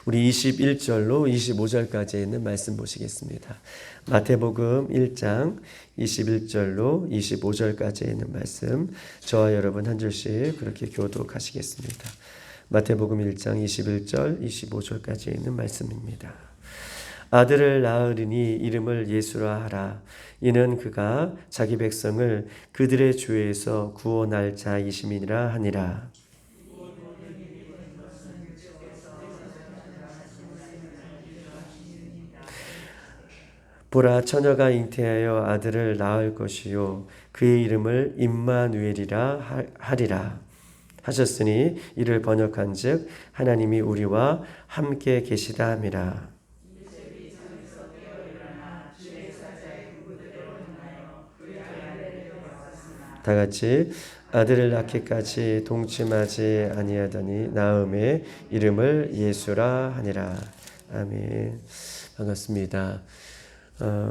우리 21절로 25절까지 있는 말씀 보시겠습니다. 마태복음 1장 21절로 25절까지 있는 말씀, 저와 여러분 한 줄씩 그렇게 교독하시겠습니다. 마태복음 1장 21절 25절까지 있는 말씀입니다. 아들을 낳으리니 이름을 예수라 하라. 이는 그가 자기 백성을 그들의 죄에서 구원할 자이심이라 하니라. 보라, 처녀가 잉태하여 아들을 낳을 것이요 그의 이름을 임마누엘이라 하리라 하셨으니, 이를 번역한즉 하나님이 우리와 함께 계시다 함이라. 다 같이 아들을 낳기까지 동침하지 아니하더니 나음의 이름을 예수라 하니라. 아멘. 반갑습니다.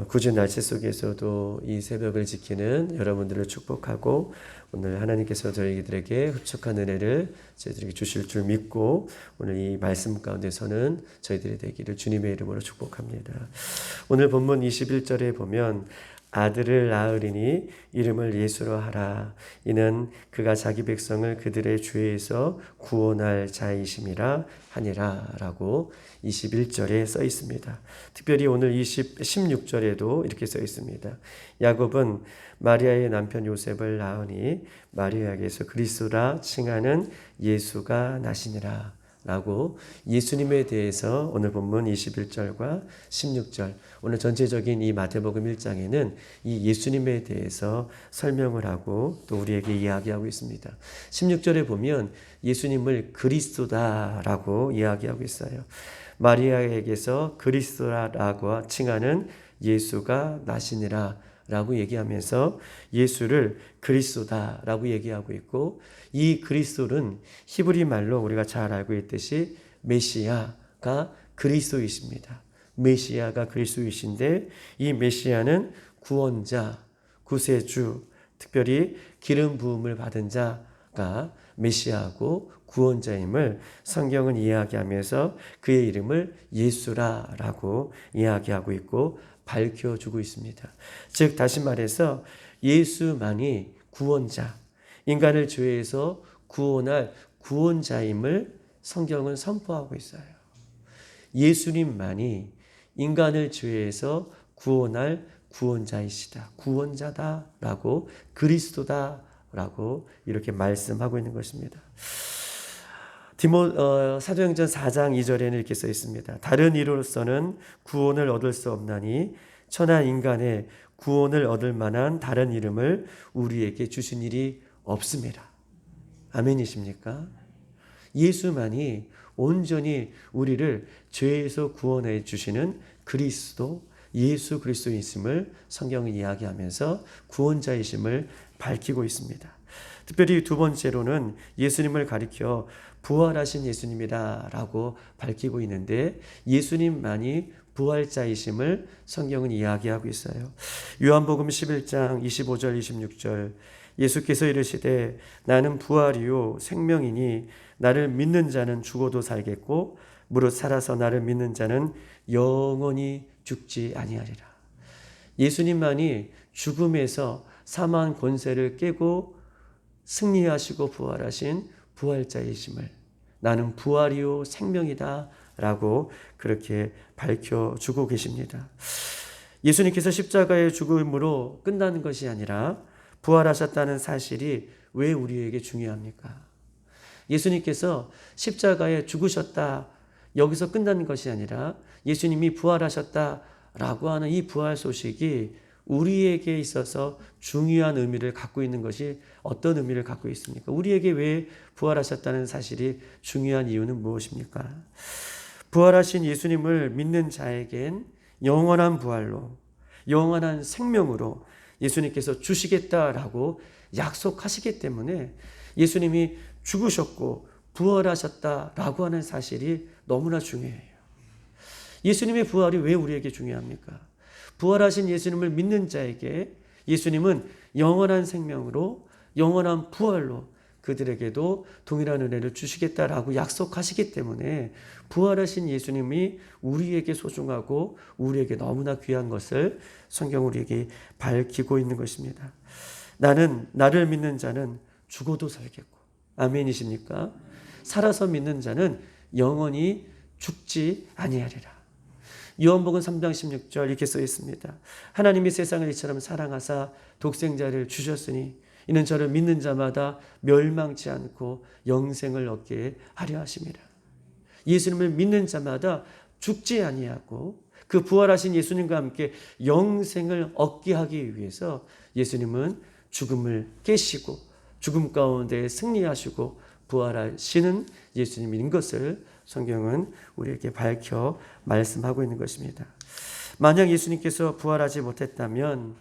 굳은 날씨 속에서도 이 새벽을 지키는 여러분들을 축복하고, 오늘 하나님께서 저희들에게 흡족한 은혜를 저희들에게 주실 줄 믿고, 오늘 이 말씀 가운데서는 저희들이 되기를 주님의 이름으로 축복합니다. 오늘 본문 21절에 보면 아들을 낳으리니 이름을 예수로 하라. 이는 그가 자기 백성을 그들의 죄에서 구원할 자이심이라 하니라 라고 21절에 써 있습니다. 특별히 오늘 16절에도 이렇게 써 있습니다. 야곱은 마리아의 남편 요셉을 낳으니 마리아에게서 그리스도라 칭하는 예수가 나시니라 라고 예수님에 대해서 오늘 본문 21절과 16절, 오늘 전체적인 이 마태복음 1장에는 이 예수님에 대해서 설명을 하고 또 우리에게 이야기하고 있습니다. 16절에 보면 예수님을 그리스도다라고 이야기하고 있어요. 마리아에게서 그리스도라고 칭하는 예수가 나시니라 라고 얘기하면서 예수를 그리스도다라고 얘기하고 있고, 이 그리스도는 히브리 말로 우리가 잘 알고 있듯이 메시아가 그리스도이십니다. 메시아가 그리스도이신데, 이 메시아는 구원자, 구세주, 특별히 기름 부음을 받은 자가 메시아고 구원자임을 성경은 이야기하면서 그의 이름을 예수라라고 이야기하고 있고 밝혀주고 있습니다. 즉 다시 말해서 예수만이 구원자, 인간을 죄에서 구원할 구원자임을 성경은 선포하고 있어요. 예수님만이 인간을 죄에서 구원할 구원자이시다, 구원자다라고, 그리스도다라고 이렇게 말씀하고 있는 것입니다. 사도행전 4장 2절에는 이렇게 써 있습니다. 다른 이로서는 구원을 얻을 수 없나니 천하 인간의 구원을 얻을 만한 다른 이름을 우리에게 주신 일이 없습니다. 아멘이십니까? 예수만이 온전히 우리를 죄에서 구원해 주시는 그리스도, 예수 그리스도이심을 성경은 이야기하면서 구원자이심을 밝히고 있습니다. 특별히 두 번째로는 예수님을 가리켜 부활하신 예수님이다라고 밝히고 있는데, 예수님만이 부활자이심을 성경은 이야기하고 있어요. 요한복음 11장 25절 26절, 예수께서 이르시되 나는 부활이요 생명이니 나를 믿는 자는 죽어도 살겠고 무릇 살아서 나를 믿는 자는 영원히 죽지 아니하리라. 예수님만이 죽음에서 사망 권세를 깨고 승리하시고 부활하신 부활자이심을, 나는 부활이요 생명이다 라고 그렇게 밝혀주고 계십니다. 예수님께서 십자가의 죽음으로 끝나는 것이 아니라 부활하셨다는 사실이 왜 우리에게 중요합니까? 예수님께서 십자가에 죽으셨다, 여기서 끝나는 것이 아니라 예수님이 부활하셨다라고 하는 이 부활 소식이 우리에게 있어서 중요한 의미를 갖고 있는 것이 어떤 의미를 갖고 있습니까? 우리에게 왜 부활하셨다는 사실이 중요한 이유는 무엇입니까? 부활하신 예수님을 믿는 자에겐 영원한 부활로, 영원한 생명으로 예수님께서 주시겠다라고 약속하시기 때문에 예수님이 죽으셨고 부활하셨다라고 하는 사실이 너무나 중요해요. 예수님의 부활이 왜 우리에게 중요합니까? 부활하신 예수님을 믿는 자에게 예수님은 영원한 생명으로, 영원한 부활로, 그들에게도 동일한 은혜를 주시겠다라고 약속하시기 때문에 부활하신 예수님이 우리에게 소중하고 우리에게 너무나 귀한 것을 성경 우리에게 밝히고 있는 것입니다. 나를 믿는 자는 죽어도 살겠고, 아멘이십니까? 살아서 믿는 자는 영원히 죽지 아니하리라. 요한복음 3장 16절 이렇게 써 있습니다. 하나님이 세상을 이처럼 사랑하사 독생자를 주셨으니 이는 저를 믿는 자마다 멸망치 않고 영생을 얻게 하려 하심이라. 예수님을 믿는 자마다 죽지 아니하고 그 부활하신 예수님과 함께 영생을 얻게 하기 위해서 예수님은 죽음을 깨시고 죽음 가운데 승리하시고 부활하시는 예수님인 것을 성경은 우리에게 밝혀 말씀하고 있는 것입니다. 만약 예수님께서 부활하지 못했다면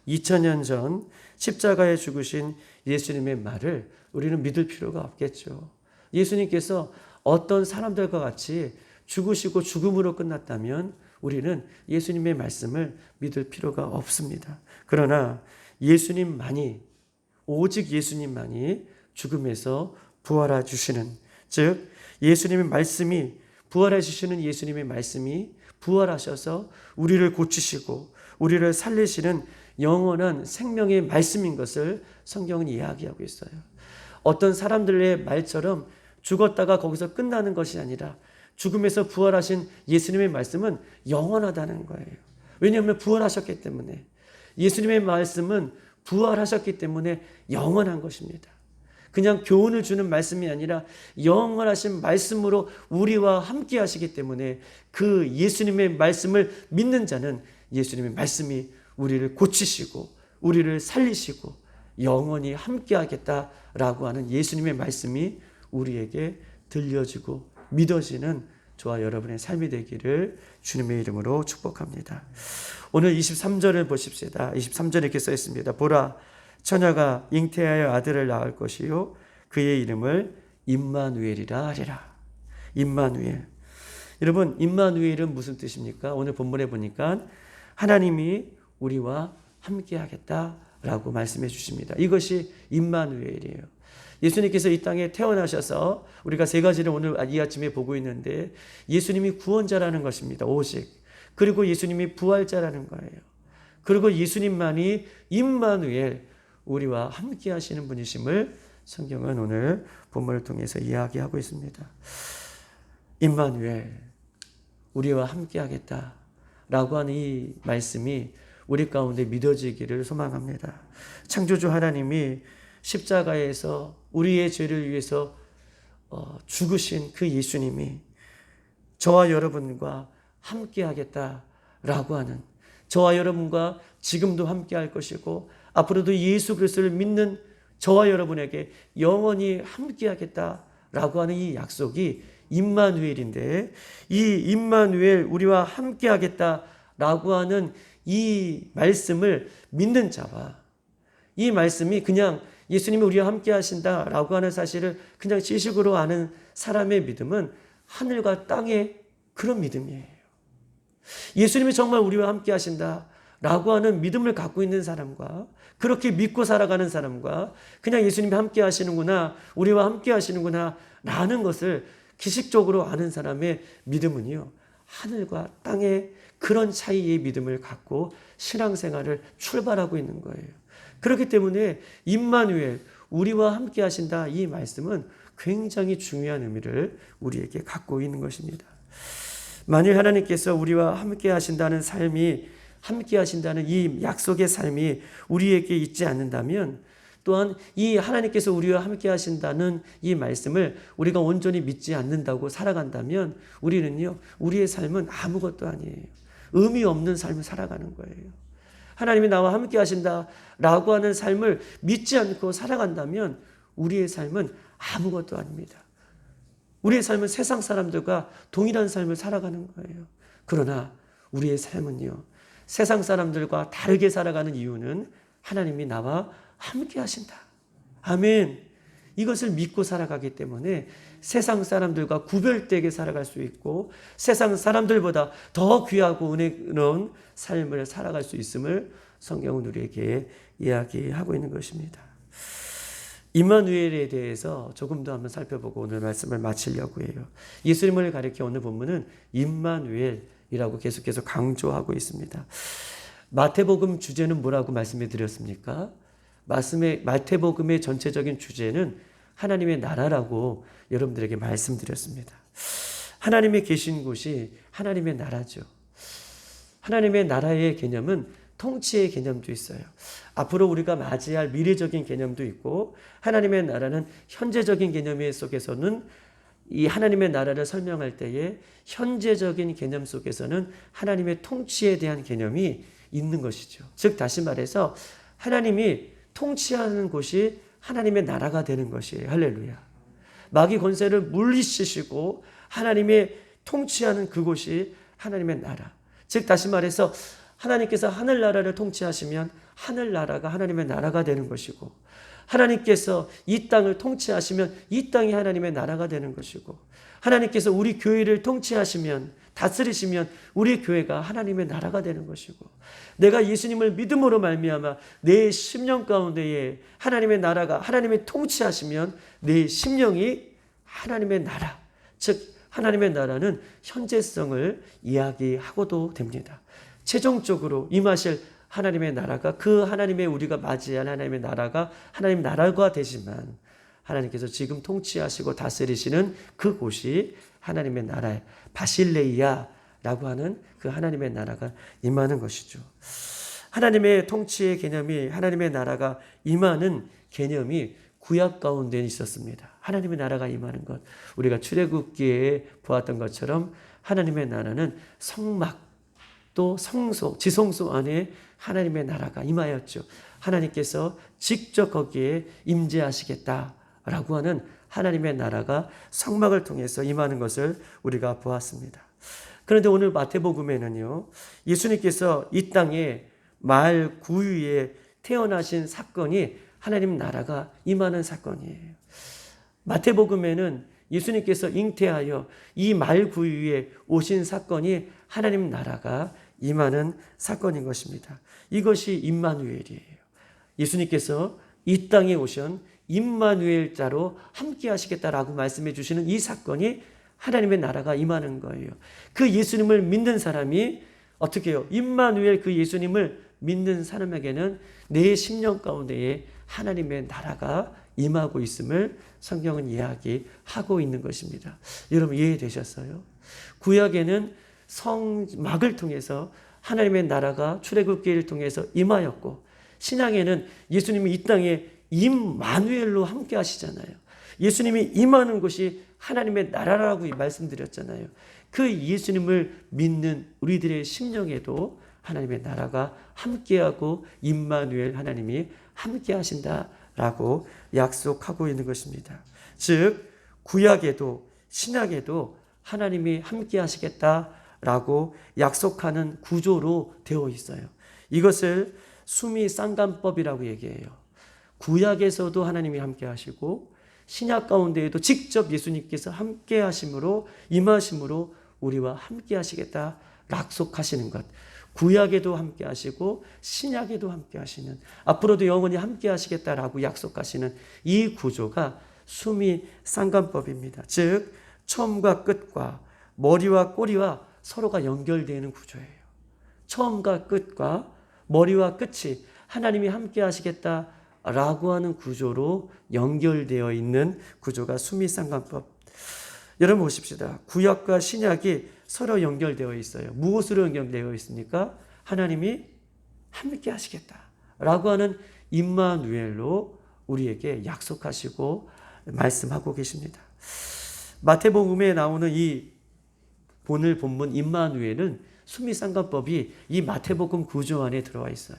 2000년 전 십자가에 죽으신 예수님의 말을 우리는 믿을 필요가 없겠죠. 예수님께서 어떤 사람들과 같이 죽으시고 죽음으로 끝났다면 우리는 예수님의 말씀을 믿을 필요가 없습니다. 그러나 예수님만이, 오직 예수님만이 죽음에서 부활해 주시는, 즉 예수님의 말씀이, 부활해 주시는 예수님의 말씀이 부활하셔서 우리를 고치시고 우리를 살리시는 영원한 생명의 말씀인 것을 성경은 이야기하고 있어요. 어떤 사람들의 말처럼 죽었다가 거기서 끝나는 것이 아니라 죽음에서 부활하신 예수님의 말씀은 영원하다는 거예요. 왜냐하면 부활하셨기 때문에, 예수님의 말씀은 부활하셨기 때문에 영원한 것입니다. 그냥 교훈을 주는 말씀이 아니라 영원하신 말씀으로 우리와 함께 하시기 때문에 그 예수님의 말씀을 믿는 자는 예수님의 말씀이 우리를 고치시고 우리를 살리시고 영원히 함께 하겠다라고 하는 예수님의 말씀이 우리에게 들려지고 믿어지는 저와 여러분의 삶이 되기를 주님의 이름으로 축복합니다. 오늘 23절을 보십시다. 23절에 이렇게 써 있습니다. 보라, 처녀가 잉태하여 아들을 낳을 것이요 그의 이름을 임마누엘이라 하리라. 임마누엘. 여러분, 임마누엘은 무슨 뜻입니까? 오늘 본문에 보니까 하나님이 우리와 함께 하겠다라고 말씀해 주십니다. 이것이 임마누엘이에요. 예수님께서 이 땅에 태어나셔서 우리가 세 가지를 오늘 이 아침에 보고 있는데 예수님이 구원자라는 것입니다. 오직. 그리고 예수님이 부활자라는 거예요. 그리고 예수님만이 임마누엘, 우리와 함께 하시는 분이심을 성경은 오늘 본문을 통해서 이야기하고 있습니다. 임마누엘, 우리와 함께 하겠다라고 하는 이 말씀이 우리 가운데 믿어지기를 소망합니다. 창조주 하나님이 십자가에서 우리의 죄를 위해서 죽으신 그 예수님이 저와 여러분과 함께 하겠다라고 하는, 저와 여러분과 지금도 함께 할 것이고 앞으로도 예수 그리스도를 믿는 저와 여러분에게 영원히 함께 하겠다라고 하는 이 약속이 임마누엘인데, 이 임마누엘, 우리와 함께 하겠다라고 하는 이 말씀을 믿는 자와, 이 말씀이 그냥 예수님이 우리와 함께 하신다라고 하는 사실을 그냥 지식으로 아는 사람의 믿음은 하늘과 땅의 그런 믿음이에요. 예수님이 정말 우리와 함께 하신다라고 하는 믿음을 갖고 있는 사람과, 그렇게 믿고 살아가는 사람과, 그냥 예수님이 함께 하시는구나, 우리와 함께 하시는구나 라는 것을 기식적으로 아는 사람의 믿음은요, 하늘과 땅의 그런 차이의 믿음을 갖고 신앙생활을 출발하고 있는 거예요. 그렇기 때문에 임마누엘, 우리와 함께 하신다, 이 말씀은 굉장히 중요한 의미를 우리에게 갖고 있는 것입니다. 만일 하나님께서 우리와 함께 하신다는 삶이, 함께 하신다는 이 약속의 삶이 우리에게 있지 않는다면, 또한 이 하나님께서 우리와 함께 하신다는 이 말씀을 우리가 온전히 믿지 않는다고 살아간다면 우리는요, 우리의 삶은 아무것도 아니에요. 의미 없는 삶을 살아가는 거예요. 하나님이 나와 함께 하신다라고 하는 삶을 믿지 않고 살아간다면 우리의 삶은 아무것도 아닙니다. 우리의 삶은 세상 사람들과 동일한 삶을 살아가는 거예요. 그러나 우리의 삶은요, 세상 사람들과 다르게 살아가는 이유는 하나님이 나와 함께 하신다. 아멘. 이것을 믿고 살아가기 때문에 세상 사람들과 구별되게 살아갈 수 있고 세상 사람들보다 더 귀하고 은혜로운 삶을 살아갈 수 있음을 성경은 우리에게 이야기하고 있는 것입니다. 임마누엘에 대해서 조금 더 한번 살펴보고 오늘 말씀을 마치려고 해요. 예수님을 가리켜 오늘 본문은 임마누엘이라고 계속해서 강조하고 있습니다. 마태복음 주제는 뭐라고 말씀해 드렸습니까? 마태복음의 전체적인 주제는 하나님의 나라라고 여러분들에게 말씀드렸습니다. 하나님의 계신 곳이 하나님의 나라죠. 하나님의 나라의 개념은 통치의 개념도 있어요. 앞으로 우리가 맞이할 미래적인 개념도 있고, 하나님의 나라는 현재적인 개념 속에서는 이 하나님의 나라를 설명할 때에 현재적인 개념 속에서는 하나님의 통치에 대한 개념이 있는 것이죠. 즉 다시 말해서 하나님이 통치하는 곳이 하나님의 나라가 되는 것이에요. 할렐루야. 마귀 권세를 물리치시고 하나님의 통치하는 그곳이 하나님의 나라. 즉 다시 말해서 하나님께서 하늘나라를 통치하시면 하늘나라가 하나님의 나라가 되는 것이고, 하나님께서 이 땅을 통치하시면 이 땅이 하나님의 나라가 되는 것이고, 하나님께서 우리 교회를 통치하시면, 다스리시면 우리 교회가 하나님의 나라가 되는 것이고, 내가 예수님을 믿음으로 말미암아 내 심령 가운데에 하나님의 나라가, 하나님의 통치하시면 내 심령이 하나님의 나라, 즉 하나님의 나라는 현재성을 이야기하고도 됩니다. 최종적으로 임하실 하나님의 나라가, 그 하나님의 우리가 맞이할 하나님의 나라가 하나님 나라가 되지만, 하나님께서 지금 통치하시고 다스리시는 그곳이 하나님의 나라의 바실레이아라고 하는 그 하나님의 나라가 임하는 것이죠. 하나님의 통치의 개념이, 하나님의 나라가 임하는 개념이 구약 가운데 있었습니다. 하나님의 나라가 임하는 것, 우리가 출애굽기에 보았던 것처럼 하나님의 나라는 성막 또 성소, 지성소 안에 하나님의 나라가 임하였죠. 하나님께서 직접 거기에 임재하시겠다라고 하는 하나님의 나라가 성막을 통해서 임하는 것을 우리가 보았습니다. 그런데 오늘 마태복음에는요, 예수님께서 이 땅에 말 구유에 태어나신 사건이 하나님 나라가 임하는 사건이에요. 마태복음에는 예수님께서 잉태하여 이 말 구유에 오신 사건이 하나님 나라가 임하는 사건인 것입니다. 이것이 임마누엘이에요. 예수님께서 이 땅에 오신 임마누엘자로 함께 하시겠다라고 말씀해 주시는 이 사건이 하나님의 나라가 임하는 거예요. 그 예수님을 믿는 사람이 어떻게 해요? 임마누엘 그 예수님을 믿는 사람에게는 내 심령 가운데에 하나님의 나라가 임하고 있음을 성경은 이야기하고 있는 것입니다. 여러분 이해되셨어요? 구약에는 성막을 통해서 하나님의 나라가 출애굽기를 통해서 임하였고, 신약에는 예수님이 이 땅에 임마누엘로 함께 하시잖아요. 예수님이 임하는 곳이 하나님의 나라라고 말씀드렸잖아요. 그 예수님을 믿는 우리들의 심령에도 하나님의 나라가 함께하고 임마누엘 하나님이 함께 하신다라고 약속하고 있는 것입니다. 즉 구약에도 신약에도 하나님이 함께 하시겠다라고 약속하는 구조로 되어 있어요. 이것을 수미상관법이라고 얘기해요. 구약에서도 하나님이 함께 하시고 신약 가운데에도 직접 예수님께서 함께 하심으로, 임하심으로 우리와 함께 하시겠다 약속하시는 것. 구약에도 함께 하시고 신약에도 함께 하시는, 앞으로도 영원히 함께 하시겠다라고 약속하시는 이 구조가 수미상관법입니다. 즉 처음과 끝과 머리와 꼬리와 서로가 연결되는 구조예요. 처음과 끝과 머리와 끝이 하나님이 함께 하시겠다라고 하는 구조로 연결되어 있는 구조가 수미상관법. 여러분 보십시다. 구약과 신약이 서로 연결되어 있어요. 무엇으로 연결되어 있습니까? 하나님이 함께 하시겠다라고 하는 임마누엘로 우리에게 약속하시고 말씀하고 계십니다. 마태복음에 나오는 이 오늘 본문 임마누엘은 수미상관법이 이 마태복음 구조 안에 들어와 있어요.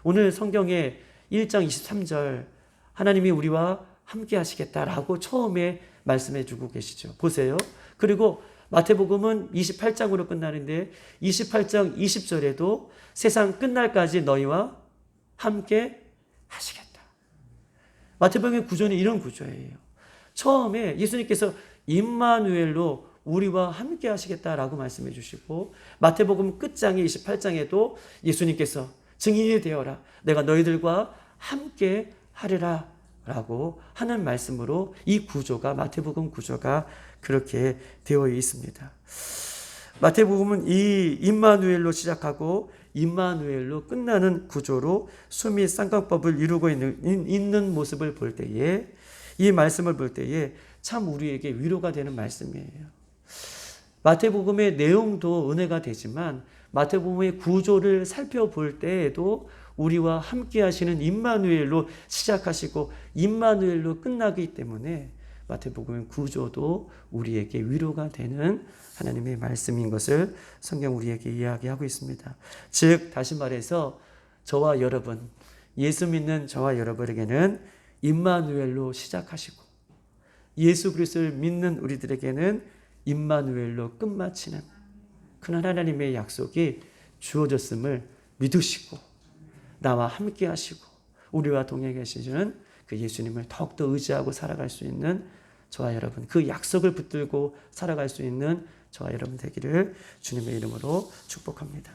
오늘 성경에 1장 23절 하나님이 우리와 함께 하시겠다라고 처음에 말씀해 주고 계시죠. 보세요. 그리고 마태복음은 28장으로 끝나는데 28장 20절에도 세상 끝날까지 너희와 함께 하시겠다. 마태복음의 구조는 이런 구조예요. 처음에 예수님께서 임마누엘로 우리와 함께 하시겠다라고 말씀해 주시고, 마태복음 끝장의 28장에도 예수님께서 증인이 되어라, 내가 너희들과 함께 하리라 라고 하는 말씀으로 이 구조가, 마태복음 구조가 그렇게 되어 있습니다. 마태복음은 이 임마누엘로 시작하고 임마누엘로 끝나는 구조로 수미 쌍방법을 이루고 있는 모습을 볼 때에, 이 말씀을 볼 때에 참 우리에게 위로가 되는 말씀이에요. 마태복음의 내용도 은혜가 되지만 마태복음의 구조를 살펴볼 때에도 우리와 함께 하시는 임마누엘로 시작하시고 임마누엘로 끝나기 때문에 마태복음의 구조도 우리에게 위로가 되는 하나님의 말씀인 것을 성경 우리에게 이야기하고 있습니다. 즉 다시 말해서 저와 여러분, 예수 믿는 저와 여러분에게는 임마누엘로 시작하시고 예수 그리스도를 믿는 우리들에게는 임마누엘로 끝마치는 그런 하나님의 약속이 주어졌음을 믿으시고 나와 함께 하시고 우리와 동행하시는 그 예수님을 더욱더 의지하고 살아갈 수 있는 저와 여러분, 그 약속을 붙들고 살아갈 수 있는 저와 여러분 되기를 주님의 이름으로 축복합니다.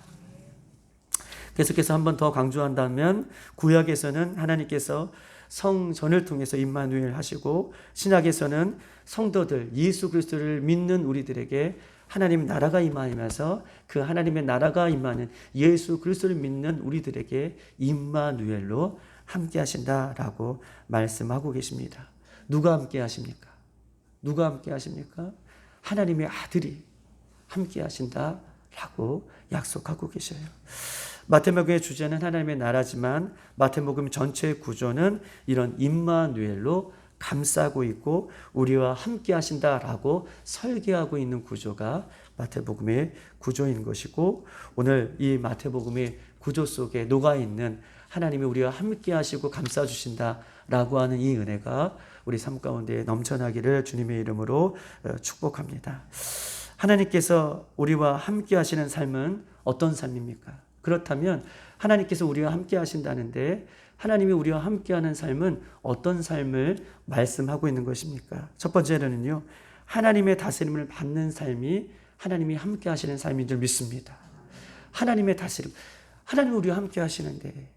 계속해서 한 번 더 강조한다면 구약에서는 하나님께서 성전을 통해서 임마누엘 하시고 신약에서는 성도들 예수 그리스도를 믿는 우리들에게 하나님 나라가 임하면서 그 하나님의 나라가 임하는 예수 그리스도를 믿는 우리들에게 임마누엘로 함께 하신다라고 말씀하고 계십니다. 누가 함께 하십니까? 누가 함께 하십니까? 하나님의 아들이 함께 하신다라고 약속하고 계셔요. 마태복음의 주제는 하나님의 나라지만 마태복음 전체의 구조는 이런 임마누엘로 감싸고 있고 우리와 함께 하신다라고 설계하고 있는 구조가 마태복음의 구조인 것이고, 오늘 이 마태복음의 구조 속에 녹아있는 하나님이 우리와 함께 하시고 감싸 주신다라고 하는 이 은혜가 우리 삶 가운데 넘쳐나기를 주님의 이름으로 축복합니다. 하나님께서 우리와 함께 하시는 삶은 어떤 삶입니까? 그렇다면 하나님께서 우리와 함께 하신다는데 하나님이 우리와 함께하는 삶은 어떤 삶을 말씀하고 있는 것입니까? 첫 번째로는요, 하나님의 다스림을 받는 삶이 하나님이 함께 하시는 삶인 줄 믿습니다. 하나님의 다스림, 하나님이 우리와 함께 하시는데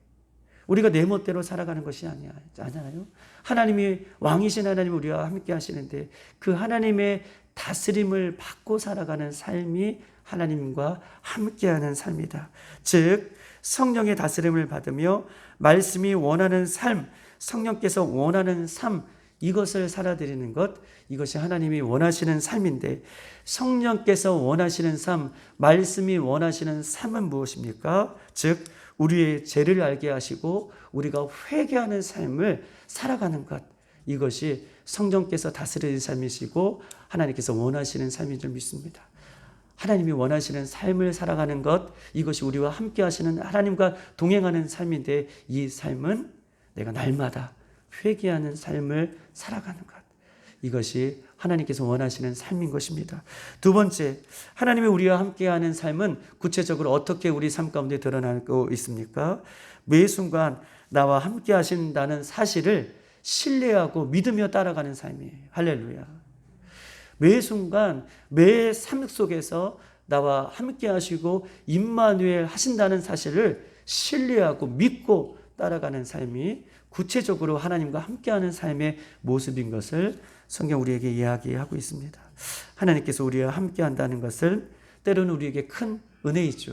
우리가 내 멋대로 살아가는 것이 아니잖아요. 하나님이 왕이신 하나님이 우리와 함께 하시는데 그 하나님의 다스림을 받고 살아가는 삶이 하나님과 함께하는 삶이다. 즉 성령의 다스림을 받으며 말씀이 원하는 삶, 성령께서 원하는 삶, 이것을 살아드리는 것, 이것이 하나님이 원하시는 삶인데 성령께서 원하시는 삶, 말씀이 원하시는 삶은 무엇입니까? 즉 우리의 죄를 알게 하시고 우리가 회개하는 삶을 살아가는 것, 이것이 성령께서 다스리는 삶이시고 하나님께서 원하시는 삶인 줄 믿습니다. 하나님이 원하시는 삶을 살아가는 것, 이것이 우리와 함께 하시는 하나님과 동행하는 삶인데 이 삶은 내가 날마다 회개하는 삶을 살아가는 것, 이것이 하나님께서 원하시는 삶인 것입니다. 두 번째, 하나님이 우리와 함께하는 삶은 구체적으로 어떻게 우리 삶 가운데 드러나고 있습니까? 매 순간 나와 함께 하신다는 사실을 신뢰하고 믿으며 따라가는 삶이에요. 할렐루야. 매 순간 매 삶 속에서 나와 함께 하시고 임마누엘 하신다는 사실을 신뢰하고 믿고 따라가는 삶이 구체적으로 하나님과 함께하는 삶의 모습인 것을 성경 우리에게 이야기하고 있습니다. 하나님께서 우리와 함께한다는 것은 때로는 우리에게 큰 은혜이죠.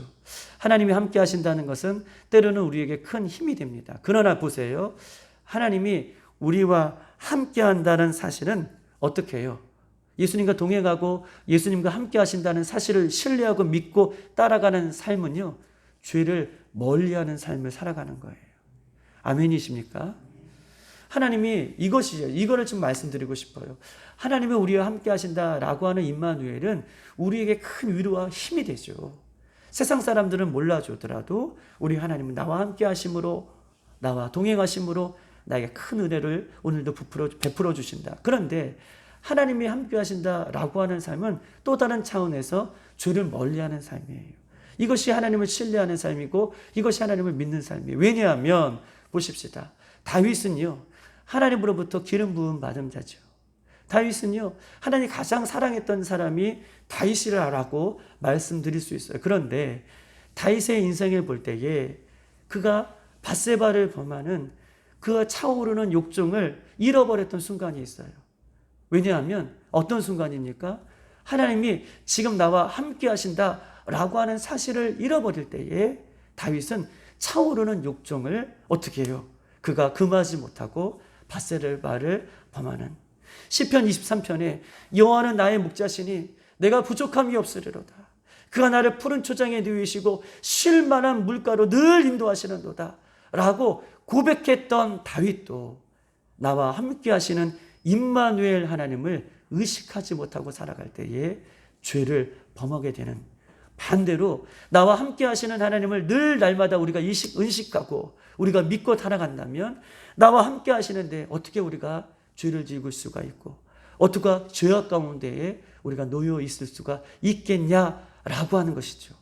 하나님이 함께 하신다는 것은 때로는 우리에게 큰 힘이 됩니다. 그러나 보세요. 하나님이 우리와 함께한다는 사실은 어떻게 해요? 예수님과 동행하고 예수님과 함께 하신다는 사실을 신뢰하고 믿고 따라가는 삶은요, 죄를 멀리하는 삶을 살아가는 거예요. 아멘이십니까? 하나님이 이것이죠. 이거를 좀 말씀드리고 싶어요. 하나님이 우리와 함께 하신다라고 하는 임마누엘은 우리에게 큰 위로와 힘이 되죠. 세상 사람들은 몰라주더라도 우리 하나님은 나와 함께 하심으로, 나와 동행하심으로 나에게 큰 은혜를 오늘도 베풀어 주신다. 그런데 하나님이 함께 하신다라고 하는 삶은 또 다른 차원에서 죄를 멀리하는 삶이에요. 이것이 하나님을 신뢰하는 삶이고 이것이 하나님을 믿는 삶이에요. 왜냐하면 보십시다. 다윗은요, 하나님으로부터 기름 부음 받은 자죠. 다윗은요, 하나님이 가장 사랑했던 사람이 다윗이라고 말씀드릴 수 있어요. 그런데 다윗의 인생을 볼 때에 그가 밧세바를 범하는 그 차오르는 욕정을 잃어버렸던 순간이 있어요. 왜냐하면 어떤 순간입니까? 하나님이 지금 나와 함께 하신다라고 하는 사실을 잃어버릴 때에 다윗은 차오르는 욕정을 어떻게 해요? 그가 금하지 못하고 밧세바를 범하는 시편 23편에 여호와는 나의 목자시니 내가 부족함이 없으리로다. 그가 나를 푸른 초장에 누이시고 쉴 만한 물가로 늘 인도하시는도다 라고 고백했던 다윗도 나와 함께 하시는 임마누엘 하나님을 의식하지 못하고 살아갈 때에 죄를 범하게 되는, 반대로 나와 함께 하시는 하나님을 늘 날마다 우리가 의식하고 우리가 믿고 살아간다면 나와 함께 하시는데 어떻게 우리가 죄를 지을 수가 있고 어떻게 죄악 가운데에 우리가 놓여 있을 수가 있겠냐라고 하는 것이죠.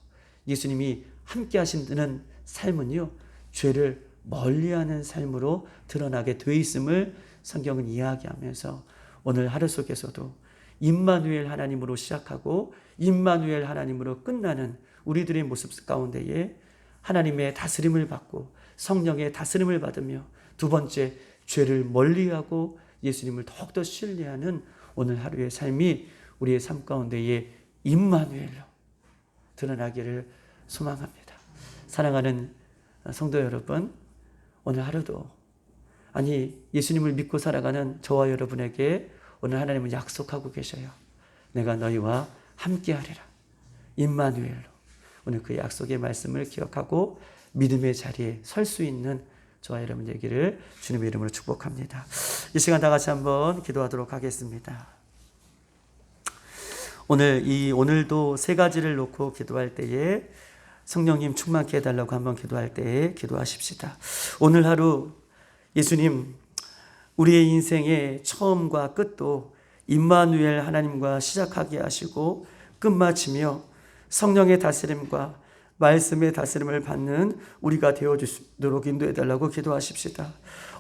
예수님이 함께 하시는 삶은요, 죄를 멀리하는 삶으로 드러나게 돼 있음을 성경은 이야기하면서 오늘 하루 속에서도 임마누엘 하나님으로 시작하고 임마누엘 하나님으로 끝나는 우리들의 모습 가운데에 하나님의 다스림을 받고 성령의 다스림을 받으며 두 번째, 죄를 멀리하고 예수님을 더욱더 신뢰하는 오늘 하루의 삶이 우리의 삶 가운데에 임마누엘로 드러나기를 소망합니다. 사랑하는 성도 여러분, 오늘 하루도 예수님을 믿고 살아가는 저와 여러분에게 오늘 하나님은 약속하고 계셔요. 내가 너희와 함께하리라. 임마누엘로. 오늘 그 약속의 말씀을 기억하고 믿음의 자리에 설 수 있는 저와 여러분 되기를 주님의 이름으로 축복합니다. 이 시간 다 같이 한번 기도하도록 하겠습니다. 오늘도 세 가지를 놓고 기도할 때에 성령님 충만케 해달라고 한번 기도할 때에 기도하십시다. 오늘 하루 예수님, 우리의 인생의 처음과 끝도 임마누엘 하나님과 시작하게 하시고 끝마치며 성령의 다스림과 말씀의 다스림을 받는 우리가 되어주도록 인도해달라고 기도하십시다.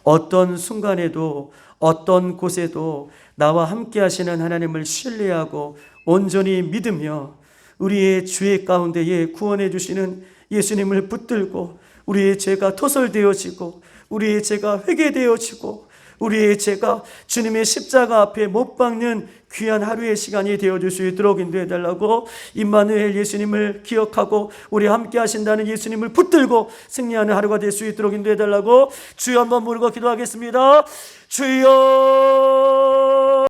어떤 순간에도 어떤 곳에도 나와 함께 하시는 하나님을 신뢰하고 온전히 믿으며 우리의 죄 가운데에 구원해 주시는 예수님을 붙들고 우리의 죄가 토설되어지고 우리의 죄가 회개되어지고 우리의 죄가 주님의 십자가 앞에 못 박는 귀한 하루의 시간이 되어줄 수 있도록 인도해달라고 임마누엘 예수님을 기억하고 우리 함께 하신다는 예수님을 붙들고 승리하는 하루가 될 수 있도록 인도해달라고 주여 한번 부르고 기도하겠습니다. 주여